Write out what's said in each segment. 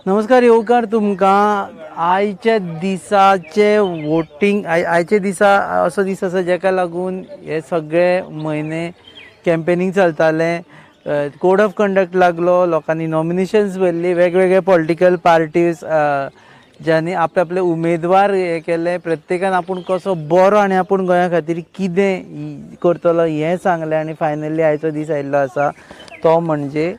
नमस्कार येवकार तुमकां आयच्या दिसाचे वोटींग आयचे दिसा असो दीस आसा जेका लागून हे सगळे म्हयने कॅम्पेनींग चलतालें. कोड ऑफ कंडक्ट लागलो, लोकांनी नॉमिनेशन्स भरली, वेगवेगळे पॉलिटिकल पार्टीज ज्यांनी आपले आपले उमेदवार हे केले. प्रत्येकान आपूण कसो बरो आनी आपूण गोंया खातीर कितें करतलो हें सांगलें आनी फायनली आयचो दीस आयिल्लो आसा तो म्हणजे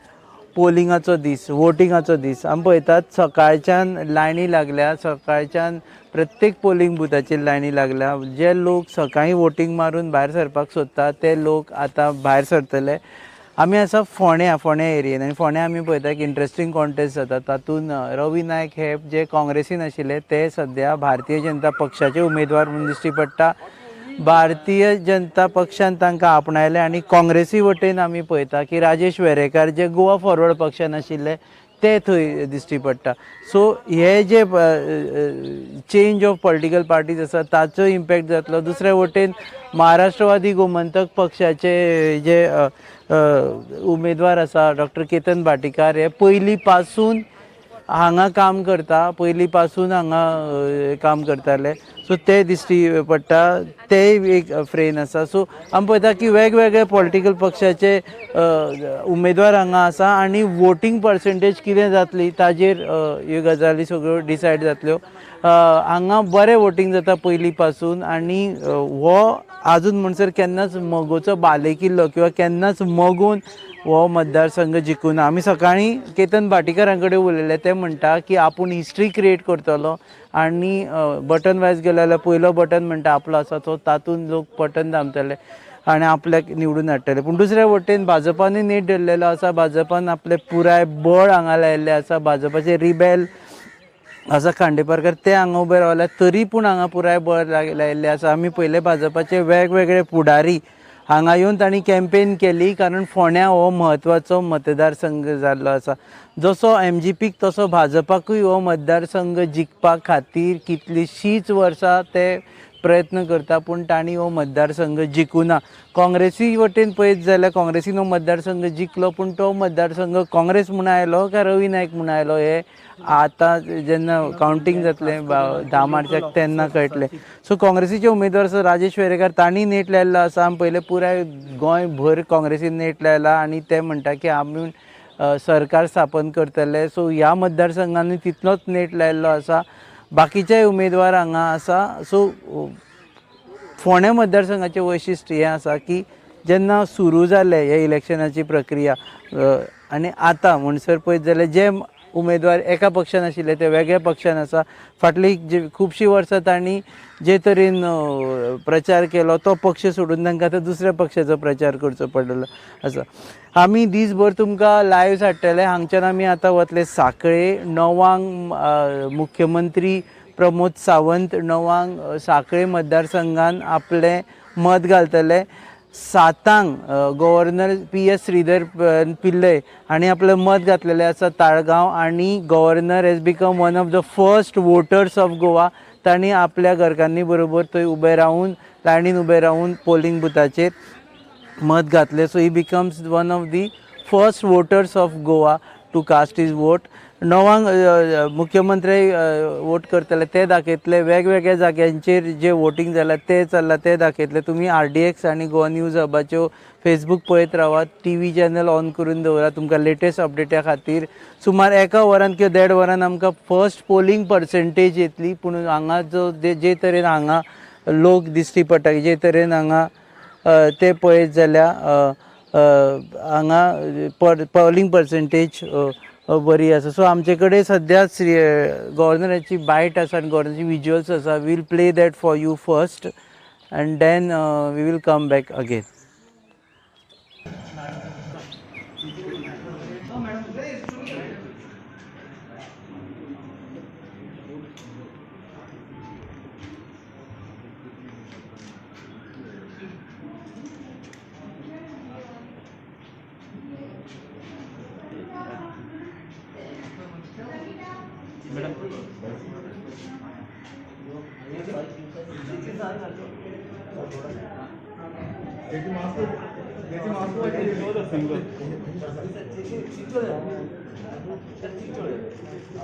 पोलिंगाचो दीस, वोटिंगाचो दीस. आमी पळयतात सकाळच्यान लायनी लागल्या, सकाळच्यान प्रत्येक पोलिंग बुथाचेर लायनी लागल्या. जे लोक सकाळीं वोटींग मारून भायर सरपाक सोदतात ते लोक आतां भायर सरतले. आमी आसा फोण्या एरियेन आनी फोण्या आमी पळयता एक इंट्रस्टींग कॉन्टेस्ट जाता. तातूंत रवी नायक हे जे काँग्रेसीन आशिल्ले ते सद्या भारतीय जनता पक्षाचे उमेदवार म्हणून दिश्टी पडटा. भारतीय जनता पक्षान तांकां आपणायले आनी काँग्रेसी वटेन आमी पळयता की राजेश वेरेकार जे गोवा फॉरवर्ड पक्षान आशिल्ले ते थंय दिश्टी पडटा. सो हे जे चेंज ऑफ पॉलिटिकल पार्टीज आसा ताचो इम्पॅक्ट जातलो. दुसऱ्या वटेन महाराष्ट्रवादी गोमंतक पक्षाचे जे उमेदवार आसा डॉक्टर केतन भाटीकार हे पयलीं पासून हांगा काम करता, पयलीं पासून हांगा काम करताले. सो ते दिश्टी पडटा, तेय एक फ्रेन आसा. सो आमी पळयता की वेगवेगळे पॉलिटिकल पक्षाचे उमेदवार हांगा आसा आनी वोटींग पर्संटेज कितें जातली ताजेर ह्यो गजाली सगळ्यो डिसायड जातल्यो. हांगा बरें वोटींग जाता पयलीं पासून आनी हो आजून म्हणसर केन्नाच मोगोचो बालेकिल्लो किंवा केन्नाच मोगून हो मतदारसंघ जिखून. आमी सकाळीं केतन भाटीकारां कडेन उलयले, ते म्हणटा की आपूण हिस्ट्री क्रिएट करतलो आनी बटन वायज गेलो जाल्यार पयलो बटन म्हणटा आपलो आसा तो, तातूंत लोक बटन दामतले आनी आपल्याक निवडून हाडटले. पूण दुसऱ्या वटेन भाजपानूय नेट धरलेलो आसा, भाजपान आपले पुराय बळ हांगा लायिल्ले आसा. भाजपाचे रिबेल आसा खांडेपारकर ते हांगा उबे रावल्यात, तरी पूण हांगा पुराय बळ लायिल्ले आसा. आमी पयले भाजपाचे वेगवेगळे फुडारी हांगा येवन तांणी कॅम्पेन केली, कारण फोण्या हो म्हत्वाचो मतदारसंघ जाल्लो आसा. जसो MGPक तसो भाजपाकूय हो मतदारसंघ जिखपा खातीर कितलींशींच वर्सां ते प्रयत्न करता, पूण तांणी हो मतदारसंघ जिखूना. काँग्रेसी वटेन पळयत जाल्यार काँग्रेसीन हो मतदारसंघ जिखलो, पूण तो मतदारसंघ काँग्रेस म्हूण आयलो काय रवी नायक म्हूण आयलो हे आतां जेन्ना कावंटींग जातलें 10 मार्चाक तेन्ना कळटलें. सो काँग्रेसीचे उमेदवार आसा राजेश वेरेकार, तांणी नेट लायिल्लो आसा. आमी पयलें पुराय गोंयभर काँग्रेसीन नेट लायला आनी ते म्हणटा की आमी सरकार स्थापन करतले. सो ह्या मतदारसंघांनी तितलोच नेट लायिल्लो आसा. बाकीचेय उमेदवार हांगा आसा. सो फोण्या मतदारसंघाचें वैशिश्ट्य हें आसा की जेन्ना सुरू जालें हे इलेक्शनाची प्रक्रिया आनी आतां म्हणसर पळयत जाल्यार जे उमेदवार एका पक्षान आशिल्ले ते वेगळ्या पक्षान आसा. फाटलीं खुबशीं वर्सां तांणी जे तरेन प्रचार केलो तो पक्ष सोडून तांकां आतां दुसऱ्या पक्षाचो प्रचार करचो पडलेलो आसा. आमी दीसभर तुमकां लायव्ह हाडटले. हांगच्यान आमी आतां वतले सांखळे. 9 मुख्यमंत्री प्रमोद सावंत 9 सांखळे मतदारसंघान आपलें मत घालतले. 7 गव्हर्नर PS श्रीधर पिल्लय हांणी आपलें मत घातलेलें आसा ताळगांव, आनी governor has become one of the first voters of Goa. तांणी आपल्या घरकान्नी बरोबर थंय उबे रावून लायनीन उबे रावून पोलिंग बुथाचेर मत घातलें. So he becomes one of the first voters of Goa to cast his vote. 9 मुख्यमंत्री वोट करतले ते दाखयतले. वेगवेगळ्या जाग्यांचेर जे वोटींग जालां ते चल्लां ते दाखयतले. तुमी RDX आनी गोवा न्यूज हबाच्यो फेसबूक पळयत रावात, TV चॅनल ऑन करून दवरात तुमकां लेटेस्ट अपडेटा खातीर. सुमार 1 वरान किंवा 1.5 वरान आमकां फर्स्ट पोलिंग पर्संटेज येतली. पूण हांगा जे तरेन हांगा लोक दिश्टी पडटा, जे तरेन हांगा ते पळयत जाल्यार हांगा पोलिंग पर्संटेज बरी आसा. सो आमचे कडेन सद्या गव्हर्नराची बायट आसा आनी गव्हर्नराची विज्युअल्स आसा. We'll play that for you first and then we will come back again.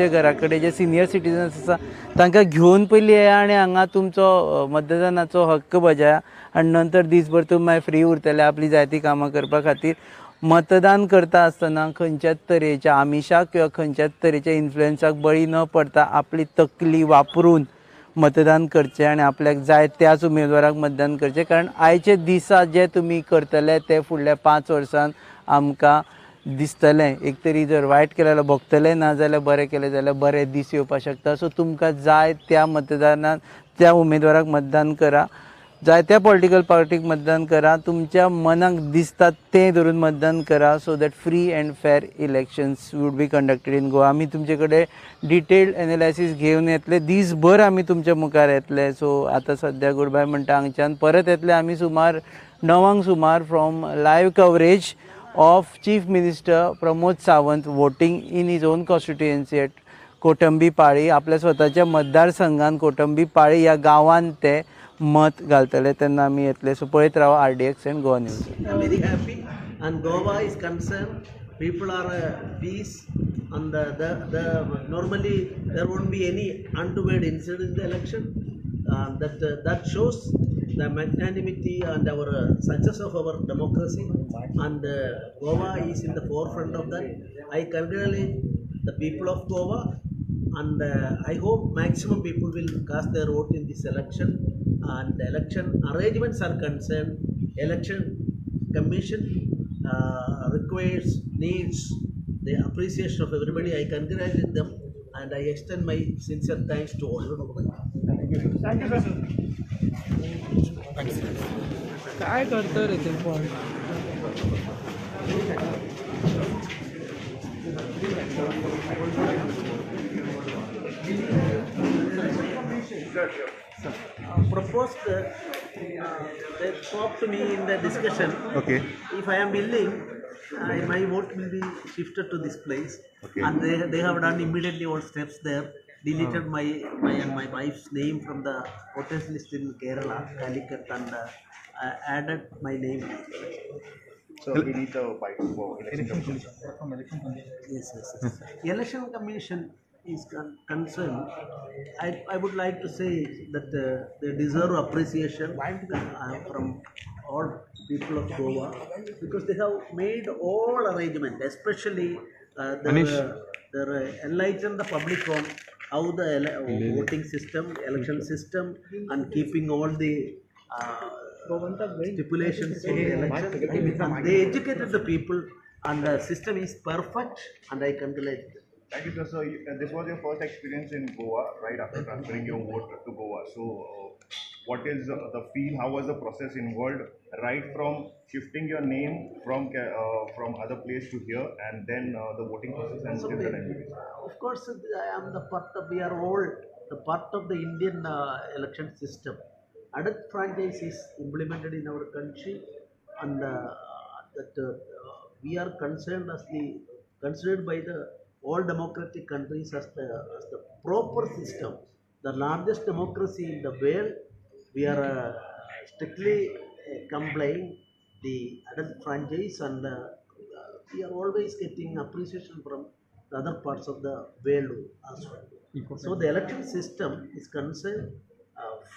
घरा कडेन जे सिनियर सिटीजन्स आसा तांकां घेवन पयलीं येया आनी हांगा तुमचो मतदानाचो हक्क बजाया आनी नंतर दीसभर तुमी मागीर फ्री उरतले आपली जाय ती कामां करपा खातीर. मतदान करता आसतना खंयच्याच तरेच्या आमिशाक किंवा खंयच्याच तरेच्या इन्फ्लुएन्साक बळी न पडता आपली तकली वापरून मतदान करचें आनी आपल्याक जाय त्याच उमेदवाराक मतदान करचें. कारण आयचे दिसा जे तुमी करतले ते फुडल्या 5 वर्सांत आमकां दिसतलें. एक तरी जर वायट केलें जाल्यार भोगतलें, ना जाल्यार बरें केलें जाल्यार बरे दीस येवपाक शकता. सो तुमकां जाय त्या मतदानात त्या उमेदवाराक मतदान करा, जाय त्या पॉलिटिकल पार्टीक मतदान करा, तुमच्या मनाक दिसता तें धरून मतदान करा. So that free and fair elections would be conducted in Goa. आमी तुमचे कडेन डिटेल्ड एनालायसीस घेवन येतले, दीसभर आमी तुमच्या मुखार येतले. सो आतां सद्या गूड बाय म्हणटा हांगच्यान परत येतले आमी सुमार 9 सुमार from live coverage of chief minister Pramod Sawant voting in his own constituency at Kotambi Pali. आपल्या स्वताच्या मतदारसंघान कोटंबी पाळी ह्या गांवांत ते मत घालतले तेन्ना आमी येतले. सो पळयत रावा RDX and Goa News. I'm very happy, and Goa is concerned. People are peace, and normally there won't be any untoward incident in the election. That shows the magnanimity and our success of our democracy, and Goa is in the forefront of that. I congratulate the people of Goa, and I hope maximum people will cast their vote in this election. And election arrangements are concerned, election commission needs the appreciation of everybody. I congratulate them and I extend my sincere thanks to all. Thank you, sir. काय करतो रे ते पण Proposed, they talked to me in the discussion. Okay. If I am willing, my vote will be shifted to this place. Okay. And they have done immediately all steps there. Deleted my wife's name from the voters list in Kerala, Calicut, and added my name. So we need the fight for election commission. Yes. Election commission is concerned. I would like to say that they deserve appreciation from all people of Goa, because they have made all arrangements, especially they enlightened the public on how the voting system, election system, and keeping all the stipulations of the election. And they educated the people, and the system is perfect, and I congratulate them. Thank you, sir. So this was your first experience in Goa, right after transferring your vote to Goa. So what is the feel? How was the process involved, right from shifting your name from other place to here, and then the voting process and still the language? Of course, I am we are all the part of the Indian election system. Adult franchise is implemented in our country, and we are considered by the all democratic countries as the proper system, the largest democracy in the world. We are strictly complying the adult franchise, and we are always getting appreciation from the other parts of the world as well. So the election system is concerned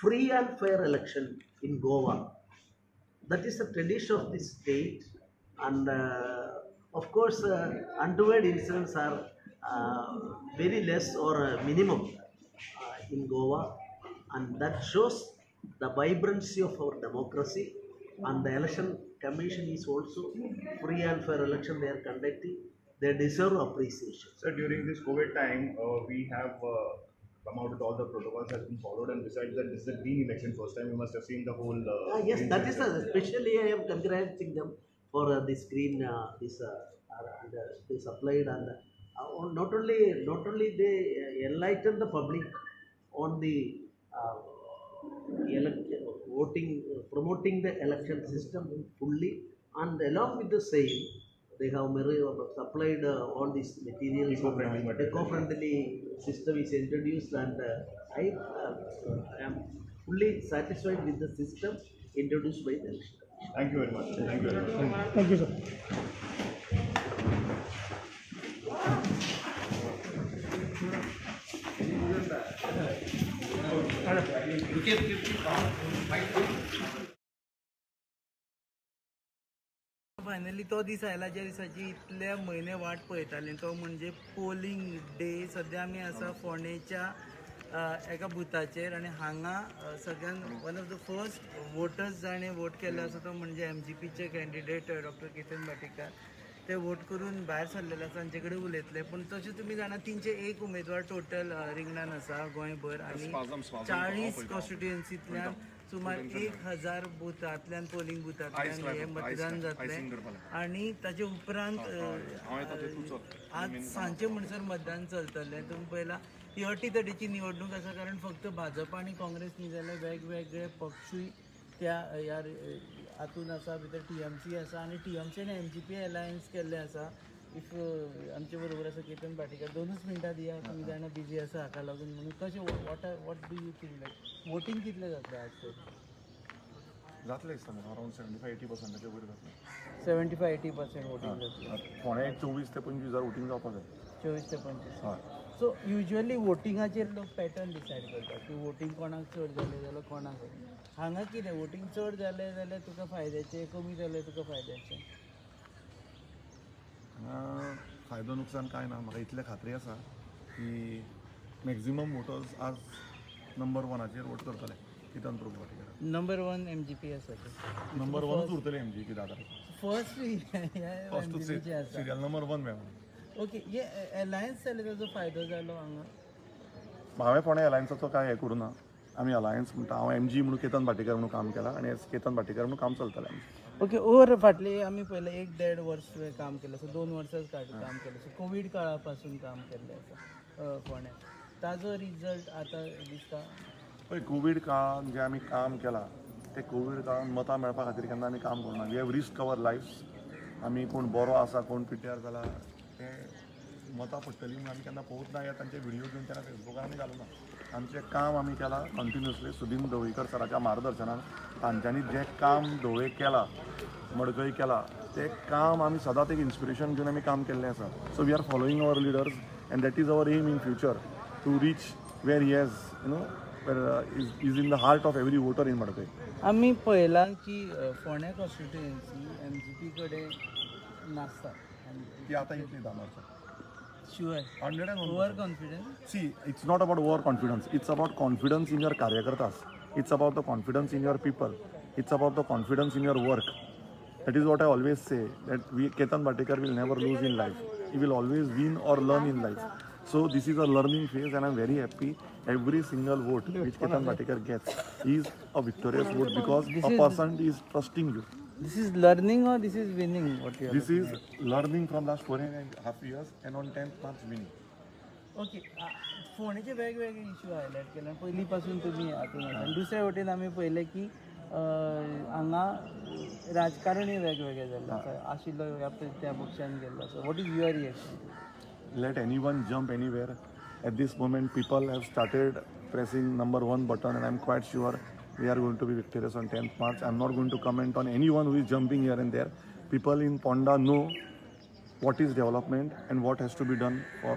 free and fair election in Goa. That is the tradition of this state, and of course untoward incidents are very less or minimum in Goa, and that shows the vibrancy of our democracy. And the election commission is also free and fair election they are conducting. They deserve appreciation. So during this COVID time, we have come out with all the protocols has been followed, and besides that, this is a green election. First time you must have seen the whole. Yes, that is especially I am congratulating them for this green they supplied, and not only they enlighten the public on the voting, promoting the election system fully, and along with the same, they have supplied all these materials. Eco-friendly system is introduced, and I am fully satisfied with the system introduced by the election. Thank you very much. Thank you very much. Thank you, sir. Finally तो दीस आयला ज्या दिसाची इतले म्हयने वाट पळयताली तो म्हणजे polling day. सद्या आमी आसा फोंडेच्या एका बुथाचेर आनी हांगा सगळ्यान one of the first voters जाणे वोट केल्लो आसा तो म्हणजे MGPचे कॅन्डिडेट डॉक्टर केतन भाटीकार. ते वोट करून भायर सरलेले आसा, तांचे कडेन उलयतले. पूण तशें तुमी जाणा 301 उमेदवार टोटल रिंगणान आसा गोंयभर आनी 40 कॉन्स्टिट्युएन्सींतल्यान सुमार 1000 बुथांतल्यान पोलिंग बुथांतल्यान हे मतदान जातले. आनी ताचे उपरांत आज सांजचे म्हणसर मतदान चलतलें. तुमी पळयलां ही अटी तटीची निवडणूक आसा, कारण फक्त भाजप आनी काँग्रेस न्ही जाल्यार वेगवेगळे पक्षूय त्या ह्या हातून आसा. भितर TMC आसा आनी TMC आनी MGP अलायन्स केल्ले आसा. इफ आमचे बरोबर आसा केतन भाटीकार. 2च मिनटां दिया, तुमी जाणा बिजी आसा हाका लागून म्हणून. कशें what do you think like voting कितलें जातलें आज तर? जातले दिसता म्हाका अरावंड 75-80% वयर जातले. 75-80% वोटींग जातलें. फोंड्या 24 ते 25 हजार वोटींग जावपाक जाय. 24 ते 25. हय. सो युजली वोटिंगाचेर लोक पॅटर्न डिसायड करतात की वोटींग कोणाक चड जालें जाल्यार कोणाक. हांगा कितें वोटींग चड जालें जाल्यार तुका फायद्याचें, कमी जालें तुका फायद्याचें? हांगा फायदो नुकसान कांय ना. म्हाका इतले खात्री आसा की मॅक्झिमम वोटर्स आज नंबर 1चेर वोट करतले केतन प्रभू भाटीकार. नंबर 1 MGP आसा ते. नंबर 1च उरतले MGP दादा. फर्स्ट फर्स्टूच सिरियल नंबर 1 मेळ्ळा. ओके, हे अलायन्स जाले ताजो फायदो जालो हांगा? हांवें फोंड्या अलायन्साचो कांय हें करूं ना. आमी अलायन्स म्हणटा, हांव MG म्हणून केतन भाटीकार म्हणून काम केलां आनी केतन भाटीकार म्हणून काम चलतलें. ओके, ओर फाटली आमी पयलें 1-1.5 वर्स काम केलें आसा, 2 वर्सांच काम केलें आसा. कोवीड काळा पासून काम केल्लें आसा फोंड्यात. ताजो रिजल्ट आतां दिसता? पळय, कोवीड काळान जें आमी काम केलां तें कोवीड काळान मतां मेळपा खातीर केन्ना आमी काम करूना. वी हॅव रिस्क अवर लायफ्स. आमी कोण बरो आसा, कोण पिट्यार जाला तें मतां पडटलीं म्हणून आमी केन्ना पळोवंक ना या तांचे व्हिडियो घेवन तेन्ना फेसबुकार आमी घालूना. आमचें काम आमी केलां कंटिन्युअसली. सुदीन ढवळीकर सराच्या मार्गदर्शनान तांच्यांनी जें काम ढवळे केलां, मडकय केलां, तें काम आमी सदांच एक इन्स्पिरेशन घेवन आमी काम केल्लें आसा. So we are following our leaders and that is our aim in future to reach where he has is in the heart of every voter in Madkai. आमी पळयलां की फोंड्या कॉन्स्टिट्युएन्सी MGP कडेन नासता. ती आतां येतली दामोरच्या. Sure 101%. Over confidence? See, it's not about over confidence. It's about confidence in your karyakartas. It's about the confidence in your people. It's about the confidence in your work. That is what I always say, that Ketan Bhatikar will never lose in life. He will always win or learn in life. So this is a learning phase and I'm very happy. Every single vote which Ketan Bhatikar gets is a victorious vote because a person is trusting you. This is learning or this is winning? What you are This is learning from last 4.5 years and on 10th March winning. Okay, फोंडेचे वेगवेगळे issue highlight केले. पयलीं पासून तुमी हातून आसा. दुसऱ्या वटेन आमी पळयलें की हांगा राजकारणूय वेगवेगळें जाल्लें आसा. आशिल्लो त्या पक्षान गेल्लो आसा. What is your reaction? Let anyone jump anywhere. At this moment, people have started pressing number 1 button, and I'm quite sure we are going to be victorious on 10th March. I'm not going to comment on anyone who is jumping here and there. People in Ponda know what is development and what has to be done for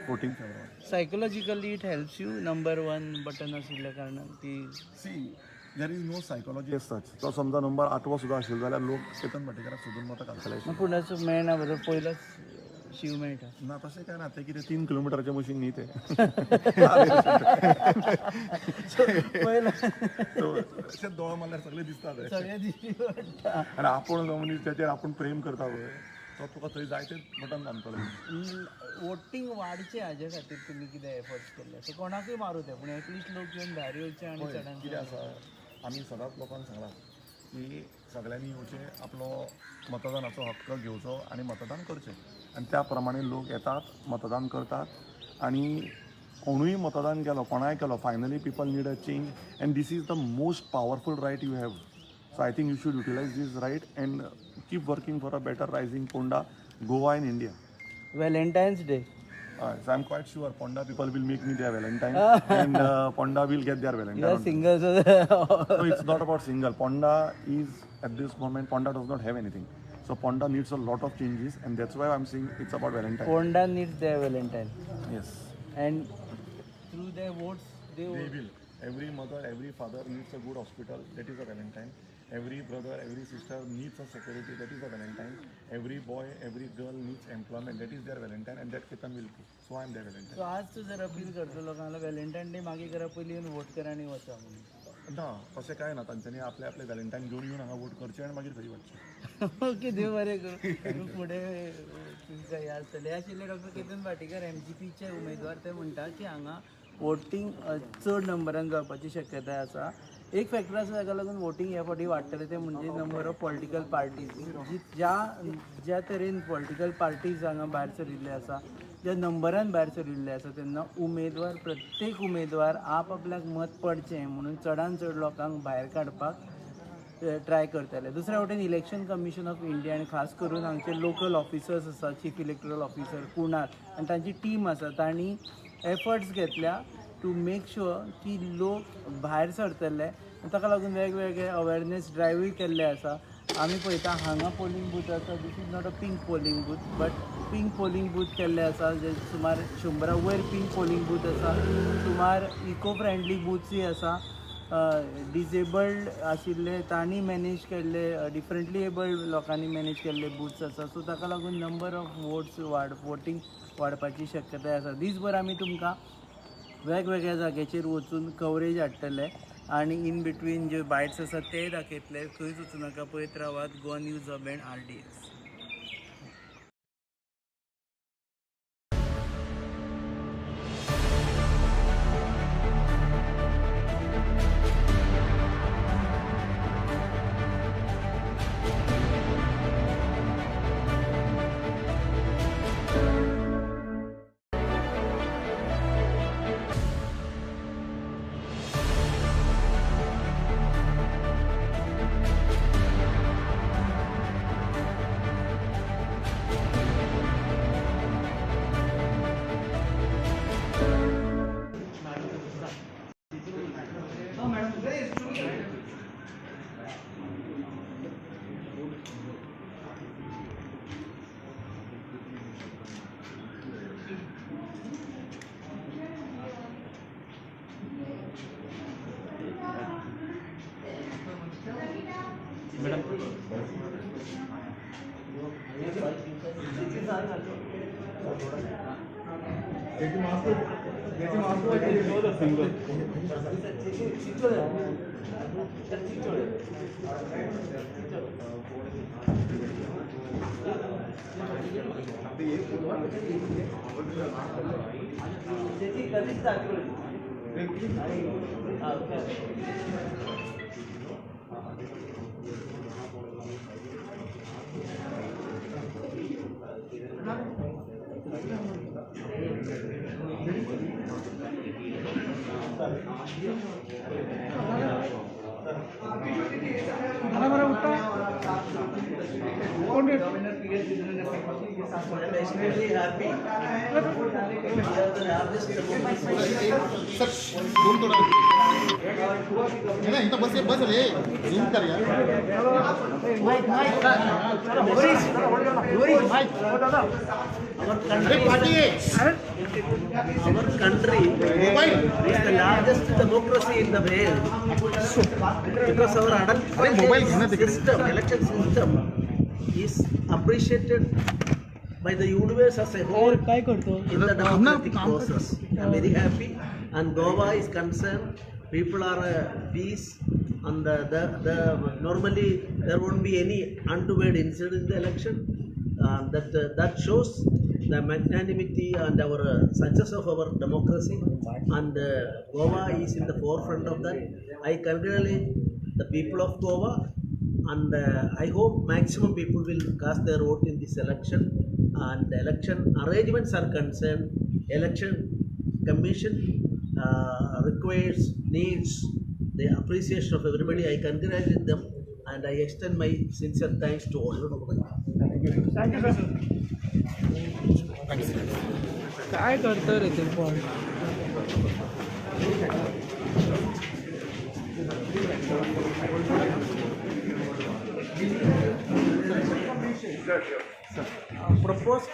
voting for. Psychologically it helps you. number 1 button आशिल्ल्या कारणान ती. See, there is no psychology as such. तो समजा number 8 सुद्धा असेल जाल्यार लोक केतन भाटीकाराक सोदून मतां घालतले. पूण असो मेळना बरोबर. पयलोच शिव मेळटा ना तशें काय ना. ते कितें 3 किलोमिटरचें मशीन न्ही तें. अशें दोळ मारल्यार सगळें दिसता तें. सगळ्या दिश्टी पडटा. आनी आपूण जो मनीस त्याचेर आपूण प्रेम करता पळय तो तुका थंय जाय तें बटन दामतलो. वोटींग वाडचे हाजे खातीर तुमी कितें एफर्ट्स केल्ले? सो कोणाकूय मारूं ते पूण एटलिस्ट लोक येवन भायर येवचे आनी चडान कितें आसा, आमी सदांच लोकांक सांगलां की सगळ्यांनी येवचें, आपलो मतदानाचो हक्क घेवचो आनी मतदान करचें. आनी त्या प्रमाणे लोक येतात, मतदान करतात आनी कोणूय मतदान केलो, कोणाय केलो, finally people need a change and this is the most powerful right you have. So I think you should utilise this right and keep working for a better rising Ponda, Goa in India. Valentine's day. So I'm quite sure Ponda people will make me their Valentine and Ponda will get their Valentine. You are single, so No, it's not about single. Ponda is at this moment, Ponda does not have anything. So Ponda needs a lot of changes and that's why I'm saying it's about Valentine. Ponda needs their Valentine. Yes. And through their votes, they will. Every mother, every father needs a good hospital, that is a Valentine. Every brother, every sister needs a security, that is a Valentine. Every boy, every girl needs employment, that is their Valentine, and that Ketan will do. So I am their Valentine. सो आज तू जर appeal करतो लोकांना Valentine day मागे करा पयलीं येवन vote करा आनी वचा म्हणून ना तशें कांय ना, तांच्यांनी आपले आपले व्हॅलेंटाईन घेवन येवन हांगा वोट करचें आनी मागीर खंय वचचें. ओके देव बरें करूं फुडें तुमकां हे आसतलें. हे आशिल्ले डॉक्टर केतन भाटीकर MGPचे उमेदवार. ते म्हणटा की हांगा वोटींग चड नंबरान जावपाची शक्यताय आसा. एक फॅक्टर आसा जाका लागून वोटींग ह्या फावटी वाडटलें तें म्हणजे नंबर ऑफ पॉलिटिकल पार्टीज. ज्या तरेन पॉलिटिकल पार्टीज हांगा भायर सरिल्ले आसा, ज्या नंबरान भायर सरिल्ले आसा, तेन्ना उमेदवार प्रत्येक उमेदवार आपल्याक मत पडचें म्हणून चडान चड लोकांक भायर काडपाक ट्राय करतले. दुसऱ्या वटेन इलेक्शन कमिशन ऑफ इंडिया आनी खास करून हांगचे लोकल ऑफिसर्स आसा, चीफ इलेक्टोरल ऑफिसर कुणाल आनी तांची टीम आसा, तांणी एफर्ट्स घेतल्या टू मेक शुअर की लोक भायर सरतले. ताका लागून वेगवेगळे अवेरनेस ड्रायव्हूय केल्ले आसा. आमी पळयता हांगा पोलिंग बूथ आसा, this is not a pink polling booth but pink polling booth केल्ले आसा, जे सुमार 100 वयर पिंक पोलिंग बूथ आसा. सुमार इको फ्रेंडली बूथ्सूय आसा. डिसेबल्ड आशिल्ले तांणी मॅनेज केल्ले, डिफरंटली एबल्ड लोकांनी मॅनेज केल्ले बूथ्स आसा. सो ताका लागून नंबर ऑफ वोटींग वाडपाची शक्यताय आसा. दिसभर आमी तुमकां वेगवेगळ्या जाग्याचेर वचून कवरेज हाडटले आनी इन बिटवीन जे बायट्स आसात तेय दाखयतले. खंयच वचूं नाका, पळयत रावात Goa news hub and RDX. Our country is the largest democracy in the world because our adult election system is appreciated by the universe as a whole in the democratic process. I am very happy, and Goa is concerned. People are peace, and normally there won't be any untoward incident in the election. That shows the magnanimity and our success of our democracy, and Goa is in the forefront of that. I congratulate the people of Goa, and I hope maximum people will cast their vote in this election. And the election arrangements are concerned, election commission needs the appreciation of everybody. I congratulate them, and I extend my sincere thanks to all. Thank you, sir. काय करतो रे ते पण Proposed,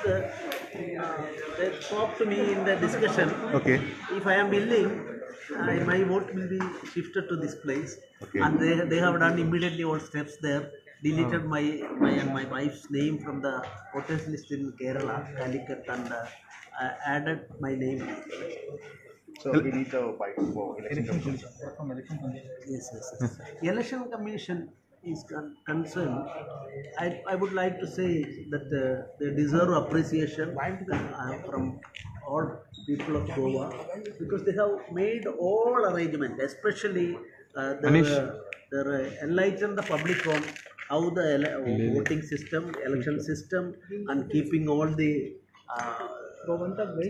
they talked to me in the discussion. Okay. If I am willing My vote will be shifted to this place, Okay. and they have done immediately all steps there. Deleted my wife's name from the voters list in Kerala, Calicut, and added my name. So we need the bike for election commission. Yes, yes, yes. Election Commission is concerned. I would like to say that they deserve appreciation from all people of Goa, because they have made all arrangements, especially they enlighten the public on how the voting system, election system, and keeping all the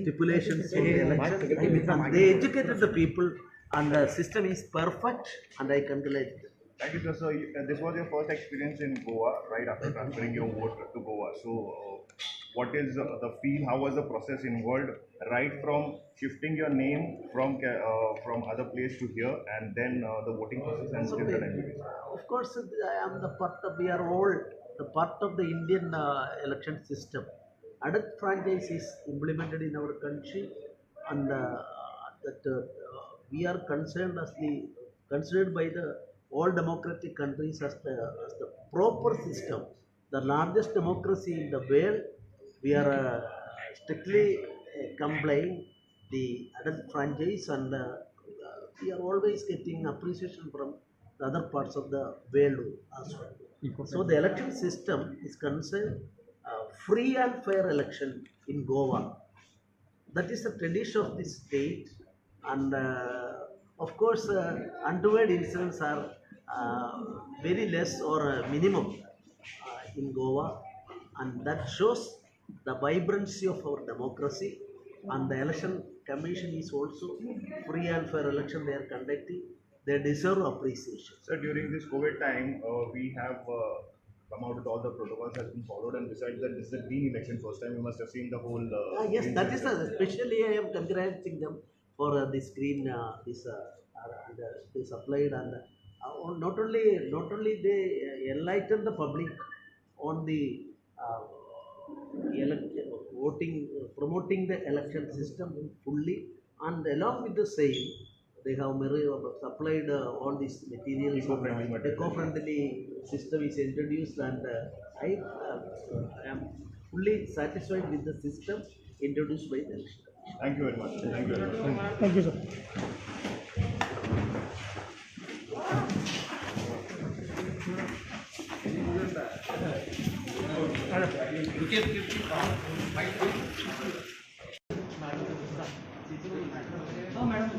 stipulations in the election. And they educated the people, and the system is perfect, and I congratulate them. Thank you, sir. So this was your first experience in Goa, right after transferring your vote to Goa. So what is the feel? How was the process involved, right from shifting your name from other place to here, and then the voting process and still the language? Of course, I am the part of, we are all the part of the Indian election system. Adult franchise is implemented in our country, and we are concerned as the considered by the all democratic countries as the proper system, the largest democracy in the world. We are strictly complying the adult franchise, and we are always getting appreciation from the other parts of the world as well. So the election system is concerned free and fair election in Goa. That is the tradition of this state, and of course, untoward incidents are very less or minimum in Goa, and that shows the vibrancy of our democracy. And the election commission is also free and fair election they are conducting. They deserve appreciation. So during this COVID time, we have come out with all the protocols has been followed, and besides that, this is a green election. First time you must have seen the whole. Yes, green that is system. especially I am congratulating them for this green they supplied, and not only they enlighten the public on the voting, promoting the election system fully, and along with the same, they have supplied all these materials. Eco-friendly material. Eco-friendly system is introduced, and I am fully satisfied with the system introduced by the election. Thank you very much. Thank you very much. Thank you, sir. Madam.